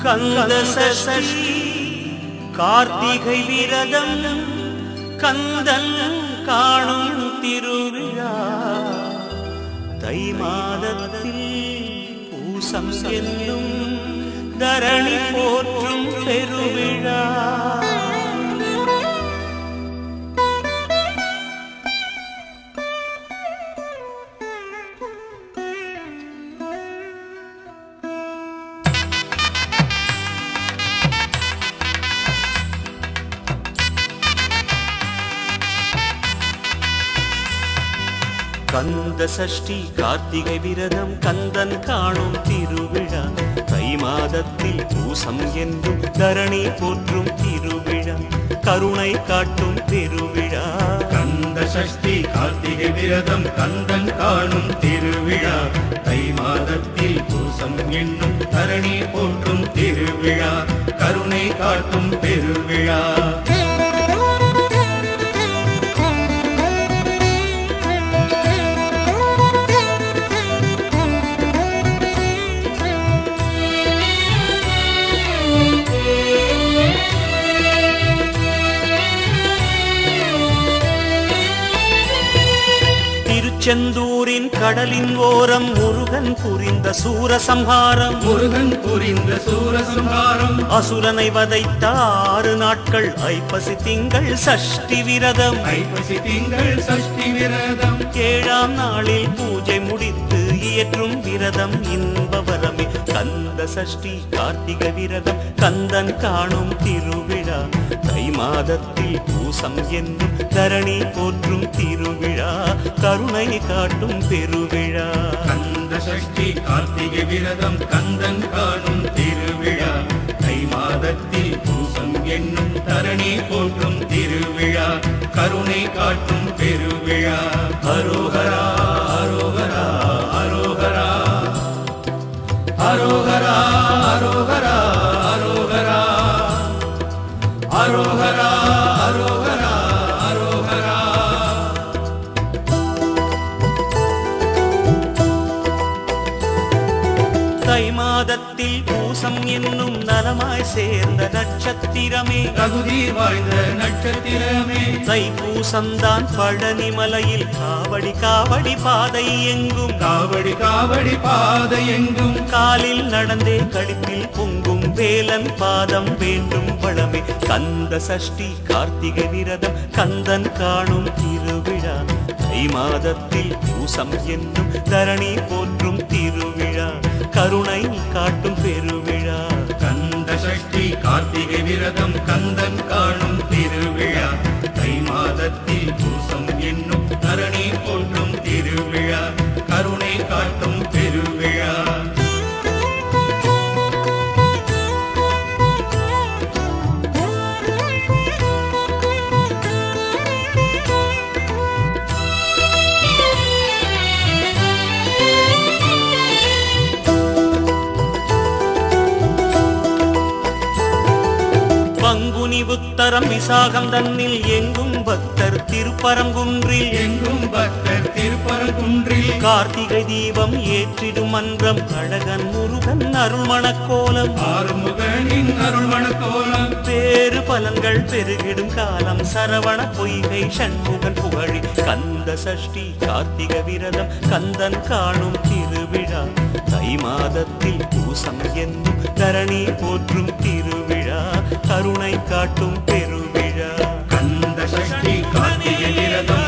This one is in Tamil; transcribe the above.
கந்த சஷ்டி கார்த்திகை விரதம் கந்தன் காணும் திருவிழா தை மாதத்தில் பூசம் என்னும் தரணி போற்றும் பெருவிழா. கந்த சஷ்டி கார்த்திகை விரதம் கந்தன் காணும் திருவிழா தை மாதத்தில் பூசம் என்றும் தரணி போற்றும் திருவிழா கருணை காட்டும் பெருவிழா. கந்த சஷ்டி கார்த்திகை விரதம் கந்தன் காணும் திருவிழா தை மாதத்தில் பூசம் என்னும் தரணி போற்றும் திருவிழா கருணை காட்டும் பெருவிழா. திருச்செந்தூரின் கடலின் ஓரம் முருகன் புரிந்த சூரசம்ஹாரம் அசுரனை வதைத்த 6 நாட்கள் ஐப்பசி திங்கள் சஷ்டி விரதம் 7ஆம் நாளில் பூஜை முடித்து இயற்றும் விரதம் இன்பவரமே கந்த சஷ்டி கார்த்திகை விரதம் கந்தன் காணும் திருவிழா தை மாதத்தில் பூசம் என்னும் தரணி போற்றும் திருவிழா கருணை காட்டும் பெருவிழா. கந்த சஷ்டி கார்த்திகை விரதம் கந்தன் காணும் திருவிழா தை மாதத்தில் பூசம் என்னும் தரணி போற்றும் திருவிழா கருணை காட்டும் பெருவிழா. அரோகரா அரோகரா அரோகரா அரோகரா அரோகரா அரோகரா அரோகரா அரோகரா அரோகரா. தை மாதத்தில் பூசம் என்னும் நலமாய் சேர்ந்த நட்சத்திரமே தகுதி வாய்ந்த நட்சத்திரமே தைப்பூசம்தான் பழனி மலையில் காவடி காவடி பாதை எங்கும் காவடி பாதை எங்கும் காலில் நடந்தே கடிப்பில் பொங்கும் வேலன் பாதம் வேண்டும் வளமே கந்த சஷ்டி கார்த்திகை விரதம் கந்தன் காணும் திருவிழா தை மாதத்தில் பூசம் என்னும் தரணி போற்றும் திருவிழா கருணை காட்டும் பெருவிழா. கந்த சஷ்டி கார்த்திகை விரதம் கந்தன் காணும் திருவிழா தை மாதத்தில் பூசம் என்னும் தரணி போற்றும் திருவிழா கருணை காட்டும் பெருவிழா. பங்குனி உத்தரம் விசாகம் தன்னில் எங்கும் பக்தர் திருப்பரங்குன்றில் கார்த்திகை தீபம் ஏற்றிடும் மன்றம் அழகன் முருகன் அருள்மணக்கோலம் ஆறுமுகனின் அருள்மணக்கோலம் பேறு பலன்கள் பெருகிடும் காலம் சரவண பொய்கை சண்முகன் புகழி கந்த சஷ்டி கார்த்திகை விரதம் கந்தன் காணும் திருவிழா தை மாதத்தில் பூசம் என்னும் தரணி போற்றும் திருவிழா கருணை காட்டும் பெருவிழா. கந்த சஷ்டி கார்த்திகை விரதம்